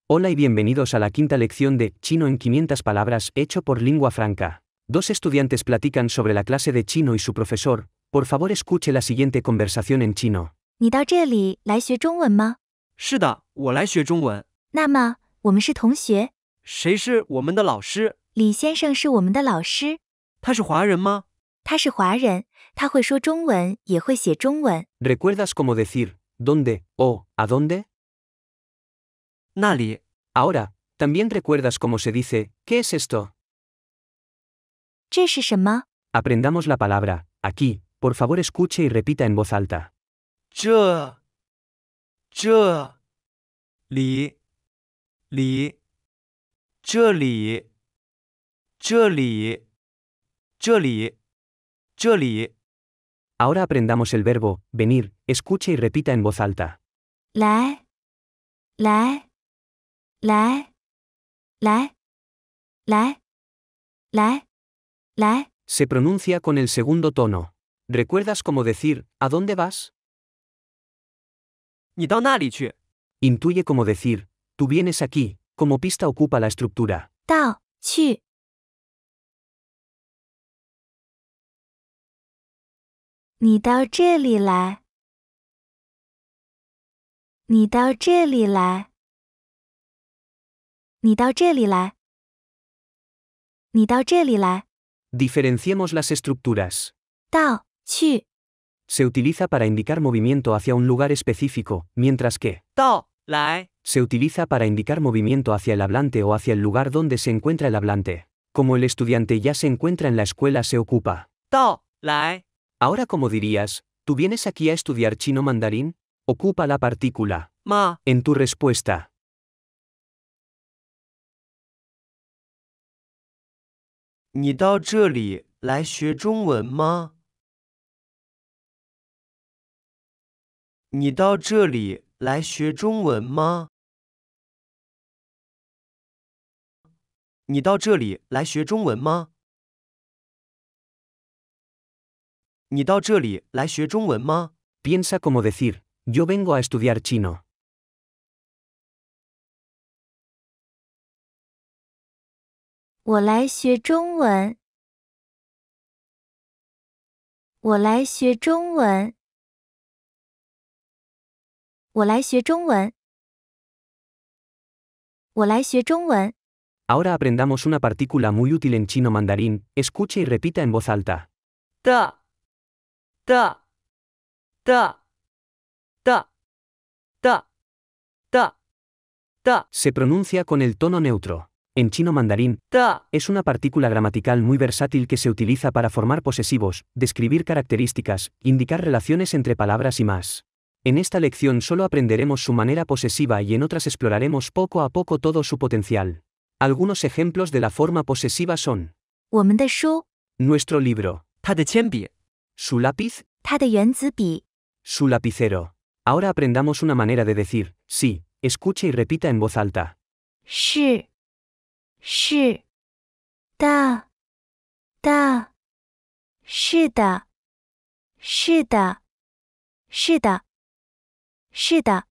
Hola y bienvenidos a la quinta lección de Chino en 500 palabras hecho por Lingua Franca. Dos estudiantes platican sobre la clase de chino y su profesor. Por favor, escuche la siguiente conversación en chino. 你到这里来学中文吗？是的，我来学中文。那么，我们是同学。谁是我们的老师？李先生是我们的老师。他是华人吗？他是华人，他会说中文，也会写中文。 ¿Recuerdas cómo decir dónde o a dónde? 那里。 Ahora, ¿también recuerdas cómo se dice ¿qué es esto? 这是什么？ Aprendamos la palabra aquí. Por favor, escuche y repita en voz alta. 这里这里。 Ahora aprendamos el verbo venir. Escuche y repita en voz alta. 来来。 Se pronuncia con el segundo tono. ¿Recuerdas cómo decir ¿a dónde vas? 你到那里去。 Intuye cómo decir tú vienes aquí. Como pista ocupa la estructura. 到去。你到这里来。你到这里来。你到这里来。你到这里来。 Diferenciemos las estructuras. 到去。 Se utiliza para indicar movimiento hacia un lugar específico, mientras que 到来 se utiliza para indicar movimiento hacia el hablante o hacia el lugar donde se encuentra el hablante. Como el estudiante ya se encuentra en la escuela, se ocupa. 到来 Ahora, ¿cómo dirías? ¿Tú vienes aquí a estudiar chino mandarín? Ocupa la partícula 吗？ en tu respuesta. 你到这里来学中文吗？你到这里来学中文吗？你到这里来学中文吗？你到这里来学中文吗？ Piensa cómo decir yo vengo a estudiar chino. 我来学中文。我来学中文。我来学中文。我来学中文。 Ahora aprendamos una partícula muy útil en chino mandarín. Escuche y repita en voz alta. 的 Se pronuncia con el tono neutro. En chino mandarín, 的 es una partícula gramatical muy versátil que se utiliza para formar posesivos, describir características, indicar relaciones entre palabras y más. En esta lección solo aprenderemos su manera posesiva y en otras exploraremos poco a poco todo su potencial. Algunos ejemplos de la forma posesiva son 我们的书， nuestro libro, 他的铅笔， su lápiz, 他的原子笔， su lapicero. Ahora aprendamos una manera de decir sí. Escuche y repita en voz alta. 是的，是的，是的，是的，是的，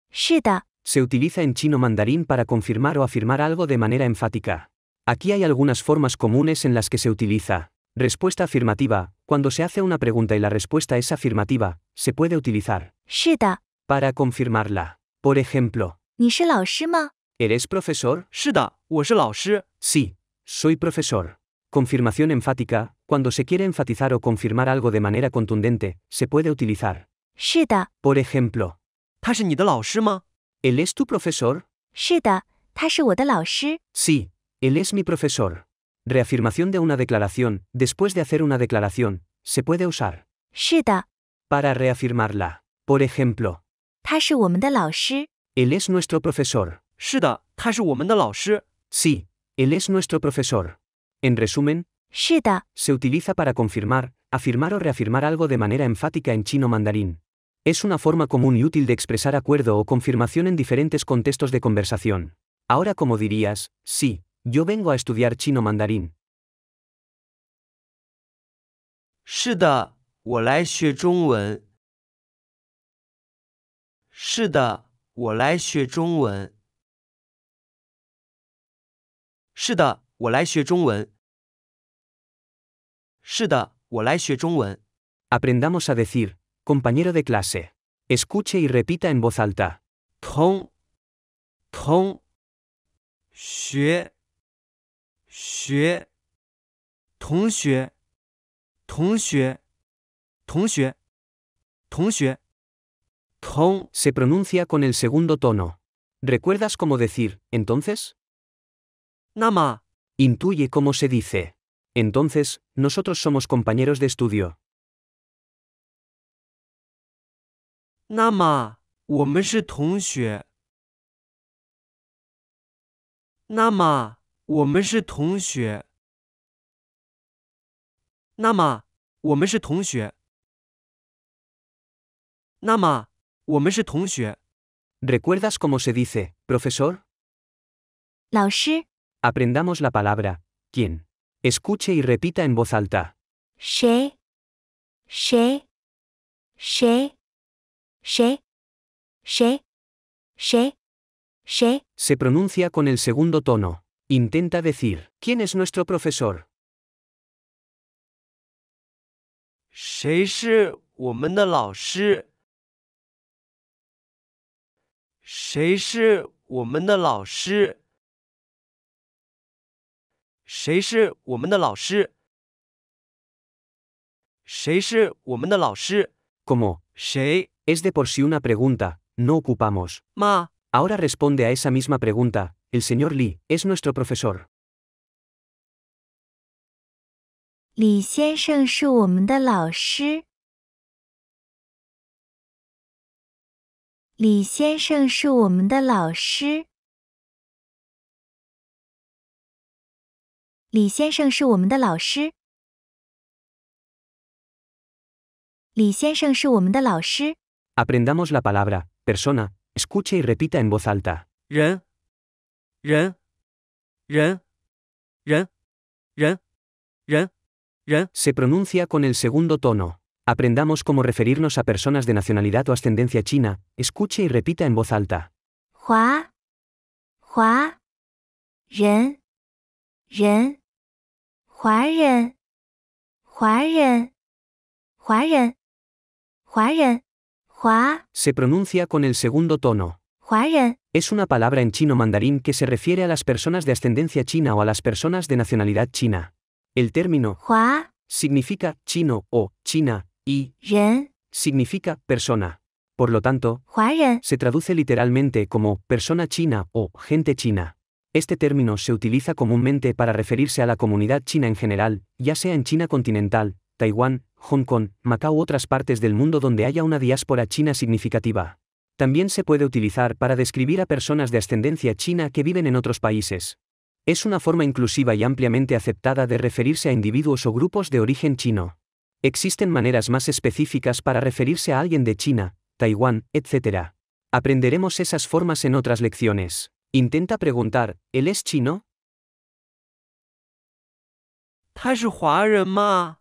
是的。 Se utiliza en chino mandarín para confirmar o afirmar algo de manera enfática. Aquí hay algunas formas comunes en las que se utiliza. Respuesta afirmativa. Cuando se hace una pregunta y la respuesta es afirmativa, se puede utilizar 是的， para confirmarla. Por ejemplo, 你是老师吗？ ¿eres profesor? 是的，我是老师。 Sí, soy profesor. Confirmación enfática. Cuando se quiere enfatizar o confirmar algo de manera contundente, se puede utilizar. 是的， Por ejemplo, 他是你的老师吗？ ¿él es tu profesor? 是的，他是我的老师。 Sí, él es mi profesor. Reafirmación de una declaración. Después de hacer una declaración, se puede usar 是的， para reafirmarla. Por ejemplo, 他是我们的老师。 él es nuestro profesor. 是的，他是我们的老师。 Sí, él es nuestro profesor. En resumen, 是的， se utiliza para confirmar, afirmar o reafirmar algo de manera enfática en chino mandarín. Es una forma común y útil de expresar acuerdo o confirmación en diferentes contextos de conversación. Ahora, ¿cómo dirías? Sí, yo vengo a estudiar chino mandarín. 是的，我来学中文。是的，我来学中文。是的，我来学中文。是的，我来学中文。 Aprendamos a decir, compañero de clase. Escuche y repita en voz alta. 同学同学同 Se pronuncia con el segundo tono. ¿Recuerdas cómo decir, entonces? 那么 Intuye cómo se dice. Entonces, nosotros somos compañeros de estudio. 那么我们是同学。那么我们是同学。那么我们是同学。那么我们是同学。 ¿Recuerdas cómo se dice, profesor? 老师， Aprendamos la palabra, ¿quién? Escuche y repita en voz alta. 谁？谁？谁？谁？谁？谁？谁？ Se pronuncia con el segundo tono. Intenta decir, ¿quién es nuestro profesor? 谁是我们的老师？谁是我们的老师？谁是我们的老师？谁是我们的老师？ Como, 谁 es de por sí una pregunta, no ocupamos. 吗？ Ahora responde a esa misma pregunta, el señor Lee, es nuestro profesor. 李先生是我们的老师。李先生是我们的老师。李先生是我们的老师。李先生是我们的老师。 Aprendamos la palabra, persona, escuche y repita en voz alta. 人人 Se pronuncia con el segundo tono. Aprendamos cómo referirnos a personas de nacionalidad o ascendencia china, escuche y repita en voz alta. 华人华人华 Se pronuncia con el segundo tono. 华人 Es una palabra en chino mandarín que se refiere a las personas de ascendencia china o a las personas de nacionalidad china. El término 华 significa chino o china y 人 significa persona. Por lo tanto, 华人 se traduce literalmente como persona china o gente china. Este término se utiliza comúnmente para referirse a la comunidad china en general, ya sea en China continental, Taiwán, Hong Kong, Macao u otras partes del mundo donde haya una diáspora china significativa. También se puede utilizar para describir a personas de ascendencia china que viven en otros países. Es una forma inclusiva y ampliamente aceptada de referirse a individuos o grupos de origen chino. Existen maneras más específicas para referirse a alguien de China, Taiwán, etc. Aprenderemos esas formas en otras lecciones. Intenta preguntar, ¿él es chino? 他是华人吗？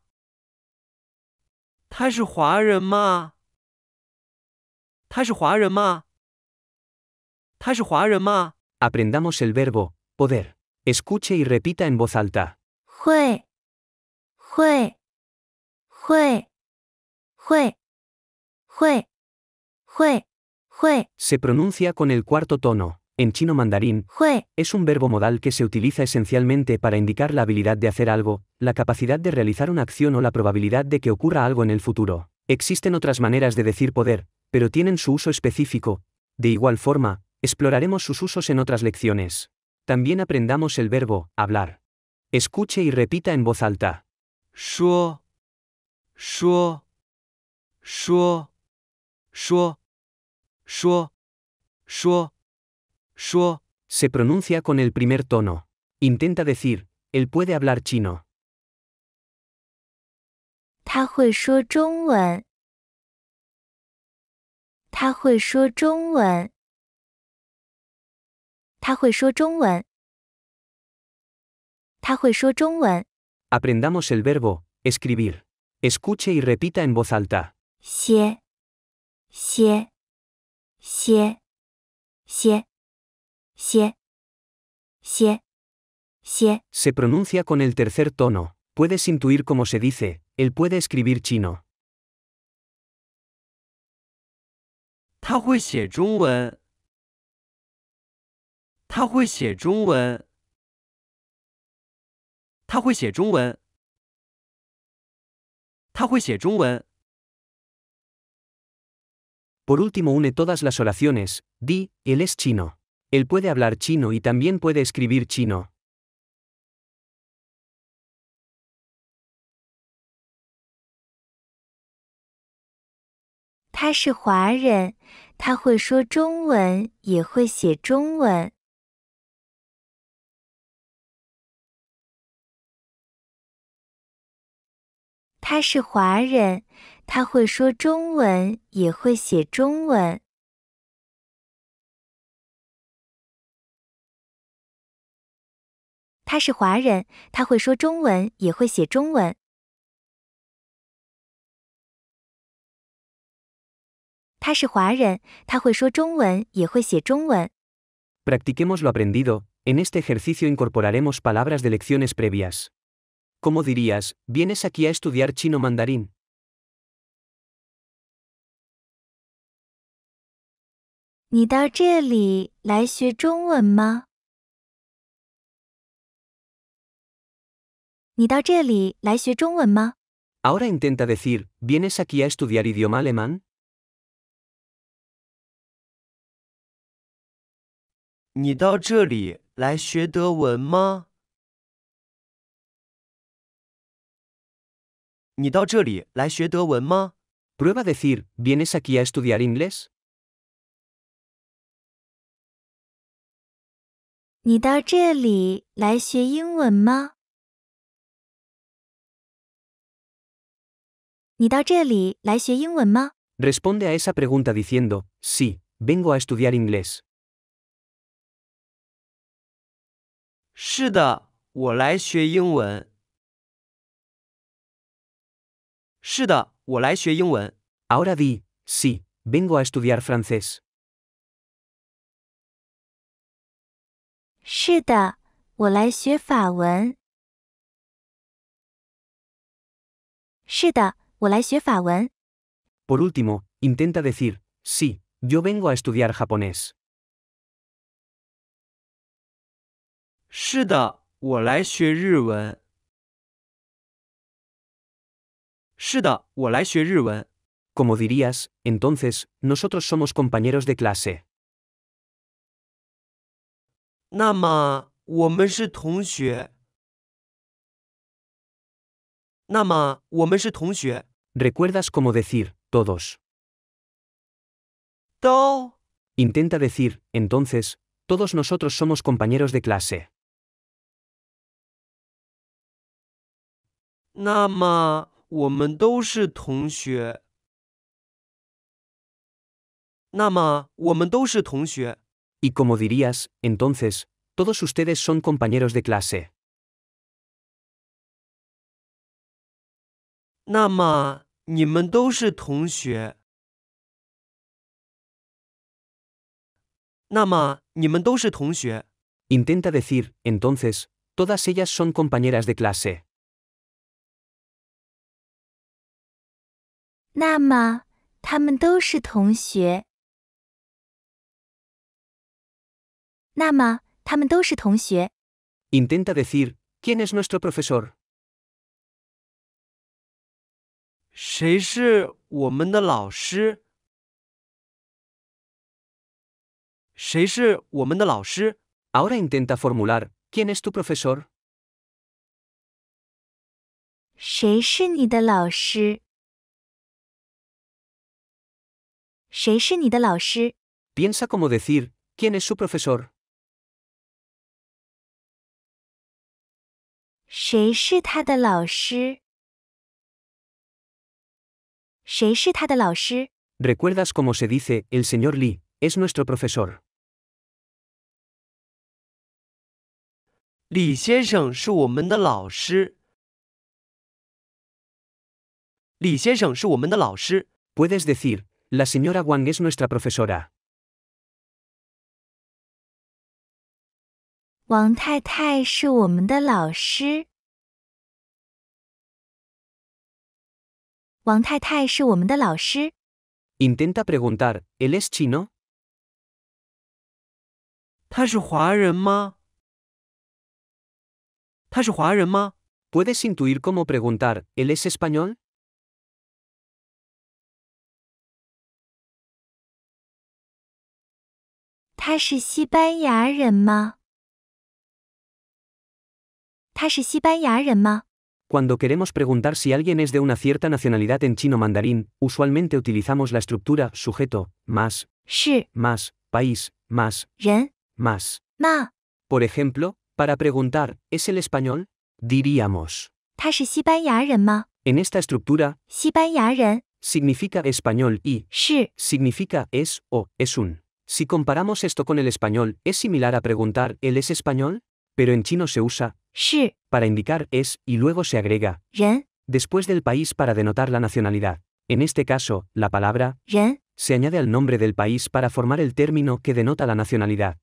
他是华人吗？他是华人吗？他是华人吗？ Aprendamos el verbo, poder. Escuche y repita en voz alta. 会 Se pronuncia con el cuarto tono. En chino mandarín, 会 es un verbo modal que se utiliza esencialmente para indicar la habilidad de hacer algo, la capacidad de realizar una acción o la probabilidad de que ocurra algo en el futuro. Existen otras maneras de decir poder, pero tienen su uso específico. De igual forma, exploraremos sus usos en otras lecciones. También aprendamos el verbo hablar. Escuche y repita en voz alta. 说 Se pronuncia con el primer tono. Intenta decir, él puede hablar chino. 他会说中文。他会说中文。他会说中文。他会说中文。 Aprendamos el verbo escribir. Escuche y repita en voz alta. 写写写写写写写 Se pronuncia con el tercer tono. Puedes intuir cómo se dice, él puede escribir chino. 他会写中文。他会写中文。他会写中文。他会写中文。 Por último, une todas las oraciones. Di, él es chino. Él puede hablar chino y también puede escribir chino. 他是华人，他会说中文，也会写中文。他是华人，他会说中文，也会写中文。他是华人，他会说中文，也会写中文。他是华人，他会说中文，也会写中文。 Practiquemos lo aprendido. En este ejercicio incorporaremos palabras de lecciones previas. ¿Cómo dirías, vienes aquí a estudiar chino mandarín? 你到这里来学中文吗？你到这里来学中文吗？ Ahora intenta decir, ¿vienes aquí a estudiar idioma alemán? 你到这里来学德文吗？你到这里来学德文吗？ Prueba decir, ¿vienes aquí a estudiar inglés? 你到这里来学英文吗？你到这里来学英文吗？ Responde a esa pregunta diciendo, sí, vengo a estudiar inglés. 是的，我来学英文。是的，我来学英文。 Ahora di, sí, vengo a estudiar francés. 是的，我来学法文。是的，我来学法文。 Por último, intenta decir, sí, yo vengo a estudiar japonés. 是的，我来学日文。是的，我来学日文。 Como dirías, entonces, nosotros somos compañeros de clase. 那么，我们是同学。那么，我们是同学。 ¿Recuerdas cómo decir, todos? 都。 Intenta decir, entonces, todos nosotros somos compañeros de clase. 那么，我们都是同学。那么，我们都是同学。 Y como dirías, entonces, todos ustedes son compañeros de clase. 那么，你们都是同学。那么，你们都是同学。 Intenta decir, entonces, todas ellas son compañeras de clase. 那么，他们都是同学。那么，他们都是同学。 Intenta decir, ¿quién es nuestro profesor? 谁是我们的老师？谁是我们的老师？ Ahora intenta formular, ¿quién es tu profesor? 谁是你的老师？谁是你的老师？ Piensa cómo decir, ¿quién es su profesor? 谁是他的老师？谁是他的老师？ ¿Recuerdas cómo se dice, el señor Lee, es nuestro profesor? 李先生是我们的老师。李先生是我们的老师。 Puedes decir, la señora Wang es nuestra profesora. 王太太是我们的老师。王太太是我们的老师。 Intenta preguntar, ¿él es chino? 他是华人吗？他是华人吗？ ¿Puedes intuir cómo preguntar, ¿él es español? 他是西班牙人吗？他是西班牙人吗？ Cuando queremos preguntar si alguien es de una cierta nacionalidad en chino mandarín, usualmente utilizamos la estructura sujeto, más, 是 más, país, más, 人 más. 吗？ Por ejemplo, para preguntar, ¿es el español? Diríamos. 他是西班牙人吗？ En esta estructura, 西班牙人 significa español y 是 significa es o es un. Si comparamos esto con el español, es similar a preguntar, ¿él es español? Pero en chino se usa 是 para indicar es y luego se agrega 人 después del país para denotar la nacionalidad. En este caso, la palabra 人 se añade al nombre del país para formar el término que denota la nacionalidad.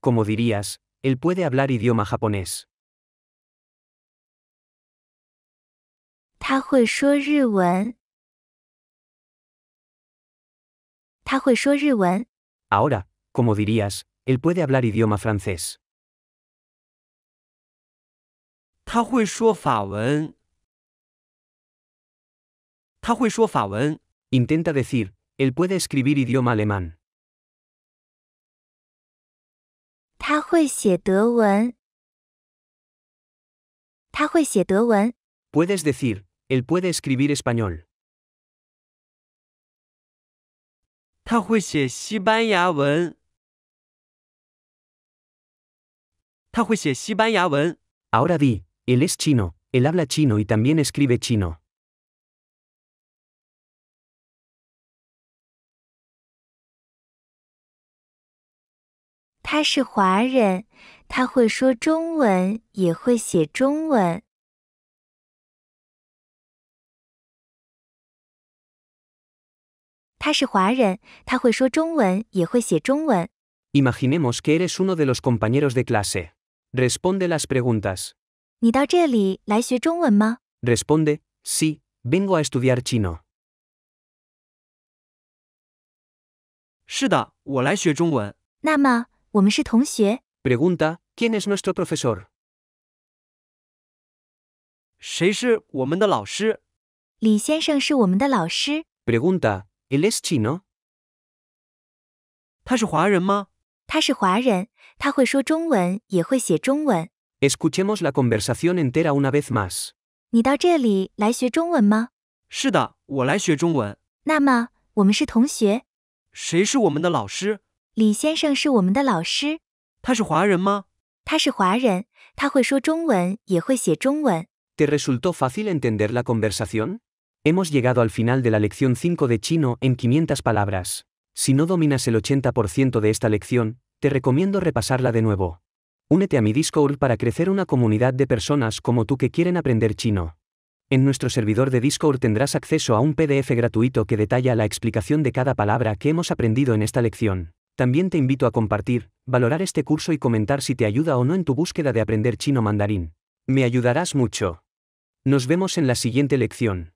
Como dirías, él puede hablar idioma japonés. 他会说日文。他会说日文。 Ahora, como dirías, él puede hablar idioma francés. 他会说法文。他会说法文。 Intenta decir, él puede escribir idioma alemán. 他会写德文。他会写德文。 Puedes decir, él puede escribir español. 他会写西班牙文。他会写西班牙文。 Ahora di, él es chino, él habla chino y también escribe chino. 他是华人，他会说中文，也会写中文。他是华人，他会说中文，也会写中文。 Imaginemos que eres uno de los compañeros de clase. Responde las preguntas. 你到这里来学中文吗？ Responde, sí, vengo a estudiar chino. 是的，我来学中文。那么，我们是同学。 Pregunta, ¿quién es nuestro profesor? 谁是我们的老师？李先生是我们的老师。 Pregunta, ¿él es chino? 他是华人吗？他是华人，他会说中文，也会写中文。 Escuchemos la conversación entera una vez más. 你到这里来学中文吗？是的，我来学中文。那么，我们是同学。 谁是我们的老师？李先生是我们的老师。 他是华人吗？他是华人，他会说中文，也会写中文。 ¿Te resultó fácil entender la conversación? Hemos llegado al final de la lección 5 de chino en 500 palabras. Si no dominas el 80% de esta lección, te recomiendo repasarla de nuevo. Únete a mi Discord para crecer una comunidad de personas como tú que quieren aprender chino. En nuestro servidor de Discord tendrás acceso a un PDF gratuito que detalla la explicación de cada palabra que hemos aprendido en esta lección. También te invito a compartir, valorar este curso y comentar si te ayuda o no en tu búsqueda de aprender chino mandarín. Me ayudarás mucho. Nos vemos en la siguiente lección.